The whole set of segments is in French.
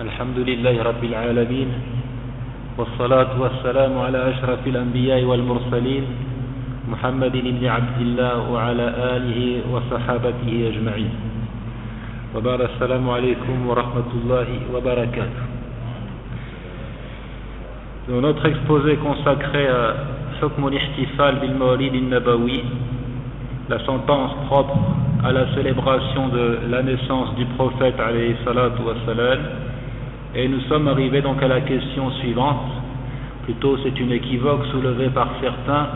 الحمد لله رب العالمين والصلاة والسلام على أشرف الأنبياء والمرسلين محمد بن عبد الله وعلى آله وصحابته أجمعين وبعد السلام عليكم ورحمة الله وبركاته. Dans notre exposé consacré à Hukm al-Ihtifal bil Mawlid an-Nabawi, la sentence propre à la célébration de la naissance du prophète alayhi salatu wa salam, et nous sommes arrivés donc à la question suivante, plutôt c'est une équivoque soulevée par certains: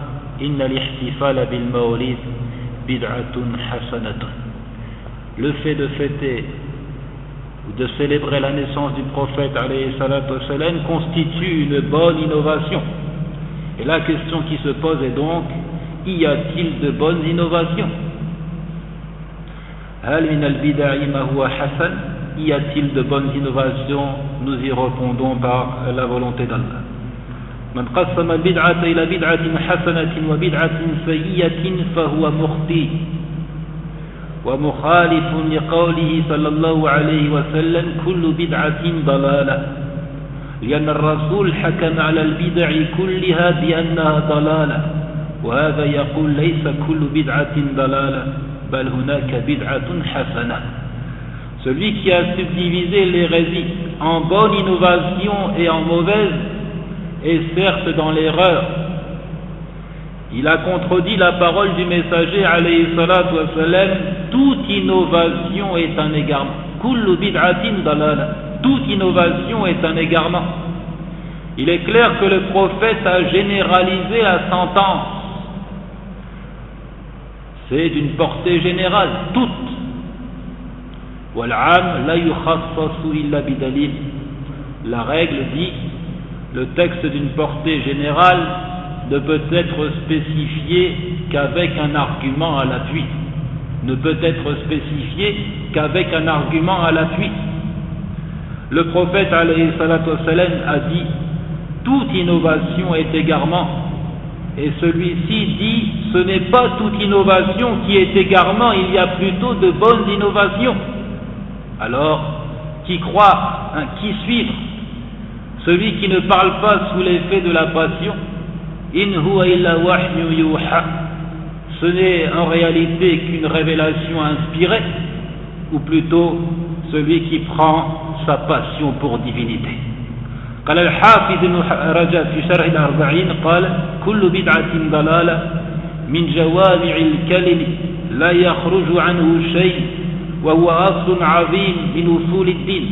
Inna al-ihtifala bil mawlid bid'atun hasanatun. Le fait de fêter ou de célébrer la naissance du prophète alayhi salatu wa salam constitue une bonne innovation. Et la question qui se pose est donc: y a-t-il de bonnes innovations? Hal min al-bid'i ma huwa hasan? Y a-t-il de bonnes innovations? Nous y répondons par la volonté d'Allah. Man qassama al-bid'ata ila bid'atin hasanatin wa bid'atin sayyi'atin fahuwa mukhti wa mukhalifun liqawlihi sallallahu alayhi wa sallam kullu bid'atin dalalah. لأن الرسول حكم على البدع كلها بأنها ضلالة وهذا يقول ليس كل بدعة ضلالة بل هناك بدعة حسنة. Celui qui a subdivisé l'hérésie en bonne innovation et en mauvaise est certes dans l'erreur. Il a contredit la parole du messager alayhi salatu wa salam: toute innovation est un égarement. Kullu bid'atin dalala. Toute innovation est un égarement. Il est clair que le prophète a généralisé la sentence. C'est d'une portée générale, toute. Wal'am la yukhassasu illa bidalil. La règle dit: le texte d'une portée générale ne peut être spécifié qu'avec un argument à l'appui. Ne peut être spécifié qu'avec un argument à l'appui. Le prophète alayhi salatu wa salam a dit: toute innovation est égarement. Et celui-ci dit: ce n'est pas toute innovation qui est égarement, il y a plutôt de bonnes innovations. Alors, qui croire, qui suivre? Celui qui ne parle pas sous l'effet de la passion. In huwa illa wahyu yuha. Ce n'est en réalité qu'une révélation inspirée, ou plutôt celui qui prend sa passion pour divinité. قال الحافظ ابن رجب في شرح الأربعين قال: كل بدعة ضلالة من جوامع الكلم لا يخرج عنه شيء وهو أصل عظيم من أصول الدين.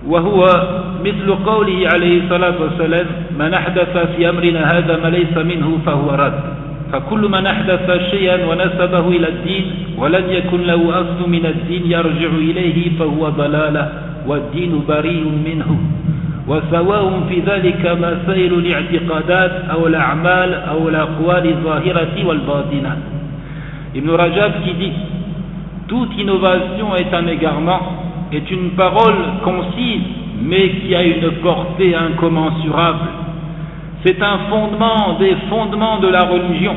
وهو مثل قوله عليه الصلاة والسلام: من أحدث في أمرنا هذا ما ليس منه فهو رد. فكل من أحدث شيئا ونسبه إلى الدين ولم يكن له أصل من الدين يرجع إليه فهو ضلالة والدين بريء منه وسواء في ذلك مسائل الاعتقادات أو الأعمال أو الأقوال الظاهرة والباطنة. Ibn Rajab qui dit: toute innovation est un égarement, est une parole concise mais qui a une portée incommensurable. C'est un fondement des fondements de la religion.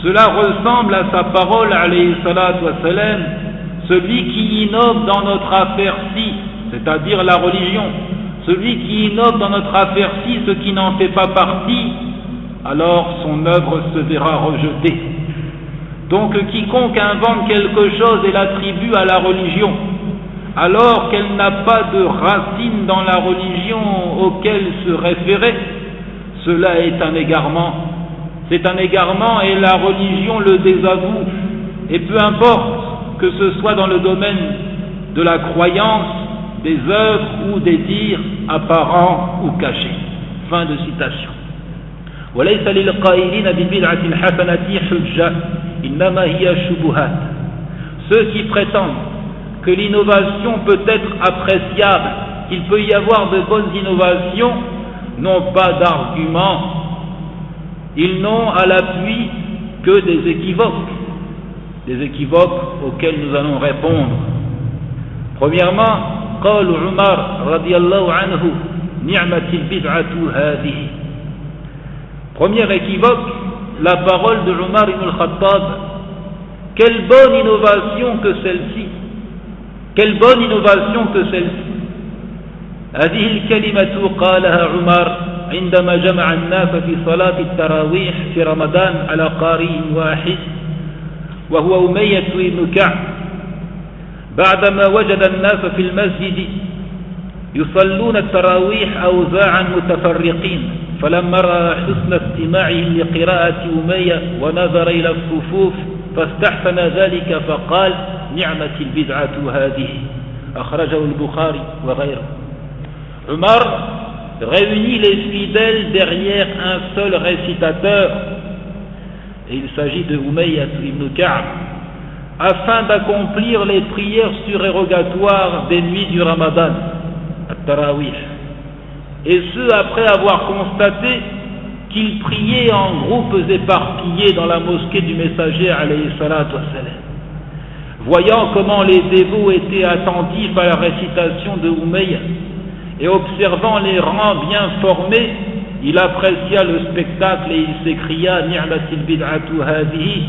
Cela ressemble à sa parole alayhi salatu wa salam: celui qui innove dans notre affaire-ci, c'est-à-dire la religion, celui qui innove dans notre affaire-ci ce qui n'en fait pas partie, alors son œuvre se verra rejetée. Donc quiconque invente quelque chose et l'attribue à la religion, alors qu'elle n'a pas de racine dans la religion auquel se référer, cela est un égarement. C'est un égarement et la religion le désavoue. Et peu importe que ce soit dans le domaine de la croyance, des œuvres ou des dires apparents ou cachés. Fin de citation. وَلَيْسَ لِلْقَائِلِينَ بِبِدْعَةٍ حَسَنَةٍ حُجَّةٍ إِنَّمَا هِيَ شُبُهَاتٌ. Ceux qui prétendent que l'innovation peut être appréciable, qu'il peut y avoir de bonnes innovations, n'ont pas d'argument, ils n'ont à l'appui que des équivoques auxquels nous allons répondre. Premièrement, قال عمر رضي الله عنه نعمة البدعة هذه. Premier équivoque, la parole de Umar ibn al-Khattab quelle bonne innovation que celle-ci, quelle bonne innovation que celle-ci. هذه الكلمة قالها عمر عندما جمع الناس في صلاة التراويح في رمضان على قارئ واحد وهو أمية بن كعب بعدما وجد الناس في المسجد يصلون التراويح أوزاعا متفرقين، فلما رأى حسن استماعهم لقراءة أمية ونظر إلى الصفوف فاستحسن ذلك فقال نعمة البدعة هذه، أخرجه البخاري وغيره. Umar réunit les fidèles derrière un seul récitateur, et il s'agit de Umayyah ibn Ka'b, afin d'accomplir les prières surérogatoires des nuits du Ramadan, at-Tarawih, et ce après avoir constaté qu'ils priaient en groupes éparpillés dans la mosquée du messager alayhi salatu wassalam. Voyant comment les dévots étaient attentifs à la récitation de Umayyah, et observant les rangs bien formés, il apprécia le spectacle et il s'écria Ni'matil bid'atu hadihi,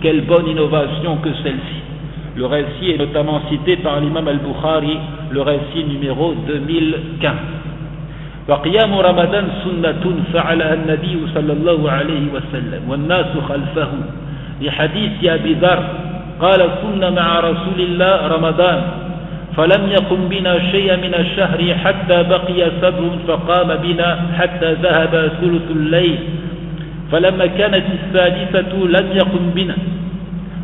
quelle bonne innovation que celle-ci. Le récit est notamment cité par l'imam al-Bukhari, le récit numéro 2015. وقيام رمضان سنة فعلها النبي صلى الله عليه وسلم والناس خلفه لحديث أبي ذر قال كنا مع رسول الله رمضان فلم يقم بنا شيء من الشهر حتى بقي سبع فقام بنا حتى ذهب ثلث الليل فلما كانت السادسة لم يقم بنا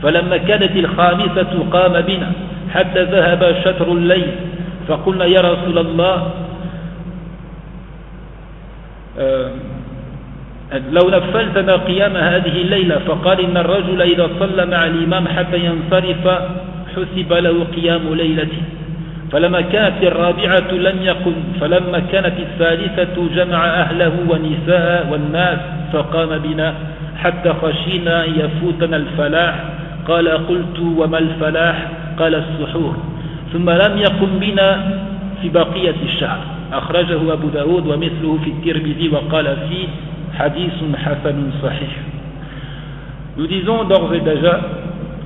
فلما كانت الخامسة قام بنا حتى ذهب شطر الليل فقلنا يا رسول الله لو نفلتنا قيام هذه الليلة فقال إن الرجل إذا صلى مع الإمام حتى ينصرف حسب له قيام ليلته فلما كانت الرابعة لم يقم فلما كانت الثالثة جمع أهله ونساء والناس فقام بنا حتى خشينا أن يفوتنا الفلاح قال قلت وما الفلاح قال السحور ثم لم يقم بنا في بقية الشهر أخرجه أبو داود ومثله في الترمذي وقال فيه حديث حسن صحيح. Nous disons d'ores et déjà,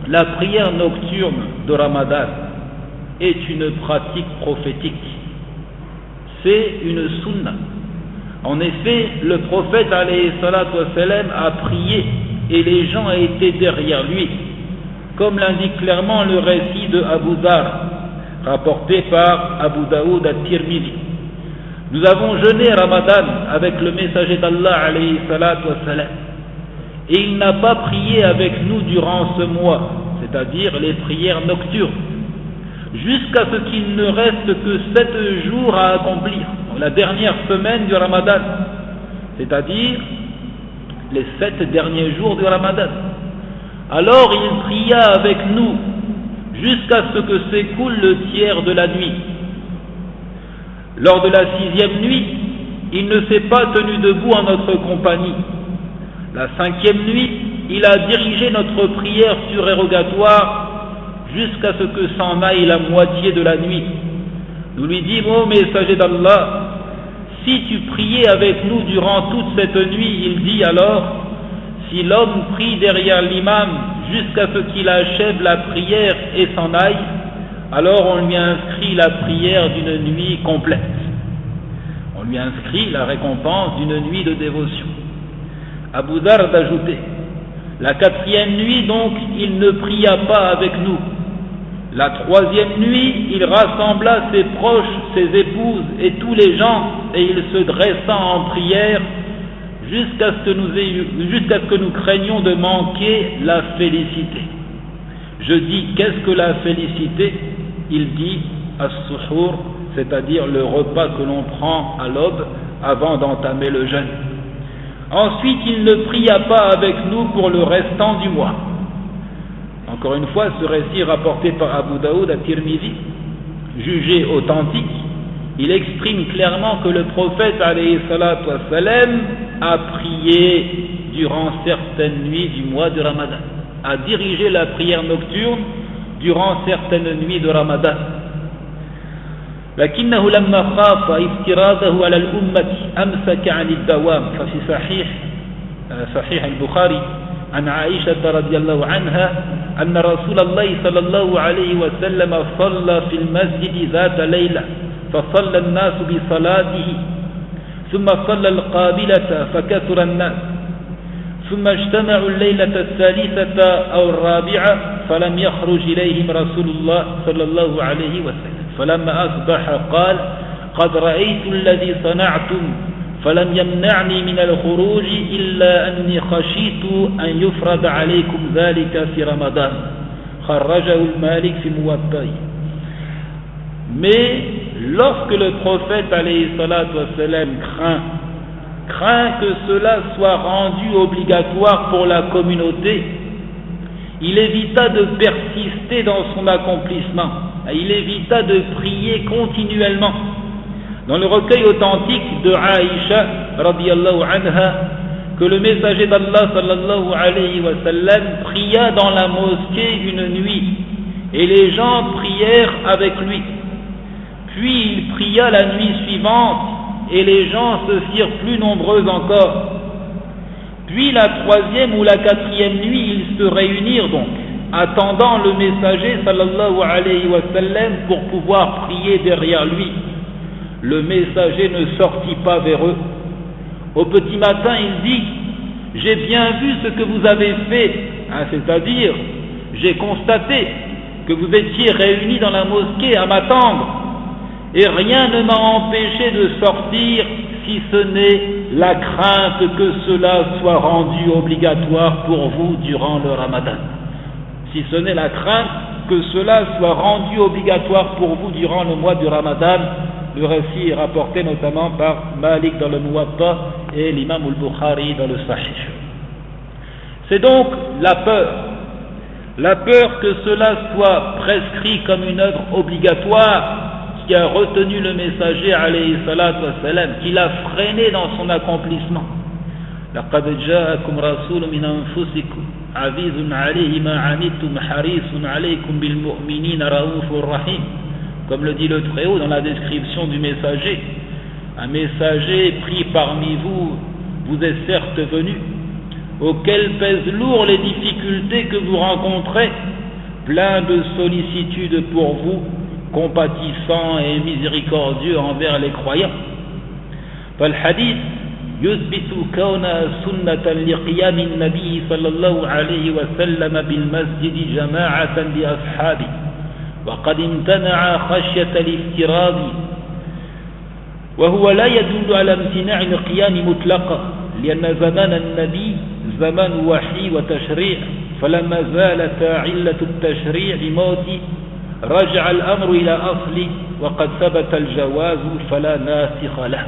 la prière nocturne de Ramadan est une pratique prophétique. C'est une sunna. En effet, le prophète alayhi salatu wassalam a prié et les gens étaient derrière lui, comme l'indique clairement le récit de Abu Dhar, rapporté par Abu Daoud at-Tirmidhi. Nous avons jeûné Ramadan avec le messager d'Allah alayhi salatu wassalam, et il n'a pas prié avec nous durant ce mois, c'est-à-dire les prières nocturnes, jusqu'à ce qu'il ne reste que 7 jours à accomplir, la dernière semaine du Ramadan, c'est-à-dire les 7 derniers jours du Ramadan. Alors il pria avec nous jusqu'à ce que s'écoule le tiers de la nuit. Lors de la 6e nuit, il ne s'est pas tenu debout en notre compagnie. La 5e nuit, il a dirigé notre prière surérogatoire jusqu'à ce que s'en aille la moitié de la nuit. Nous lui dîmes, ô messager d'Allah, si tu priais avec nous durant toute cette nuit, il dit alors, si l'homme prie derrière l'imam jusqu'à ce qu'il achève la prière et s'en aille, alors on lui inscrit la prière d'une nuit complète. On lui inscrit la récompense d'une nuit de dévotion. Abu Dhar d'ajouter, la 4e nuit donc, il ne pria pas avec nous. La 3e nuit, il rassembla ses proches, ses épouses et tous les gens, et il se dressa en prière jusqu'à ce que nous craignions de manquer la félicité. Je dis, qu'est-ce que la félicité? Il dit as-suhur, c'est-à-dire le repas que l'on prend à l'aube avant d'entamer le jeûne. Ensuite, il ne pria pas avec nous pour le restant du mois. Encore une fois, ce récit rapporté par Abu Daoud at-Tirmidhi, jugé authentique, il exprime clairement que le prophète alayhi salatu wassalam a prié durant certaines nuits du mois de Ramadan, a dirigé la prière nocturne durant certaines nuits de Ramadan. لكنه لما خاف افتراضه على الأمة أمسك عن الدوام ففي صحيح البخاري عن عائشة رضي الله عنها أن رسول الله صلى الله عليه وسلم صلى في المسجد ذات ليلة فصلى الناس بصلاته ثم صلى القابلة فكثر الناس ثم اجتمعوا الليلة الثالثة أو الرابعة فلم يخرج إليهم رسول الله صلى الله عليه وسلم فلما أصبح قال قد رأيت الذي صنعتم فلم يمنعني من الخروج إلا أني خشيت أن يفرض عليكم ذلك في رمضان خرجه المالك في موطئه. Mais lorsque le prophète alayhi salatu wassalam craint que cela soit rendu obligatoire pour la communauté, il évita de persister dans son accomplissement, il évita de prier continuellement. Dans le recueil authentique de Aïcha radiyallahu anha, que le messager d'Allah sallallahu alayhi wa sallam pria dans la mosquée une nuit et les gens prièrent avec lui. Puis il pria la nuit suivante et les gens se firent plus nombreux encore. Puis la troisième ou la quatrième nuit, ils se réunirent donc, attendant le messager sallallahu alayhi wa sallam pour pouvoir prier derrière lui. Le messager ne sortit pas vers eux. Au petit matin, il dit « J'ai bien vu ce que vous avez fait, c'est-à-dire, j'ai constaté que vous étiez réunis dans la mosquée à m'attendre, et rien ne m'a empêché de sortir si ce n'est la crainte que cela soit rendu obligatoire pour vous durant le Ramadan. Si ce n'est la crainte que cela soit rendu obligatoire pour vous durant le mois du Ramadan. » Le récit est rapporté notamment par Malik dans le Muwatta et l'imam al-Bukhari dans le Sahih. C'est donc la peur que cela soit prescrit comme une œuvre obligatoire qui a retenu le messager alayhi salatu wassalam, qui l'a freiné dans son accomplissement. لقد جاءكم رسول من أنفسكم عزيز عليه ما عنتم حريص عليكم بالمؤمنين رؤوف رحيم. Comme le dit le Très-Haut dans la description du messager, un messager pris parmi vous vous est certes venu, auquel pèsent lourd les difficultés que vous rencontrez, plein de sollicitude pour vous, compatissant et miséricordieux envers les croyants. فالحديث يثبت كونها سنة لقيام النبي صلى الله عليه وسلم بالمسجد جماعة بأصحابه وقد امتنع خشية الافتراض وهو لا يدل على امتناع القيام مطلقا لأن زمان النبي زمان وحي وتشريع فلما زالت علة التشريع بموته رجع الأمر إلى أصله وقد ثبت الجواز فلا ناسخ له.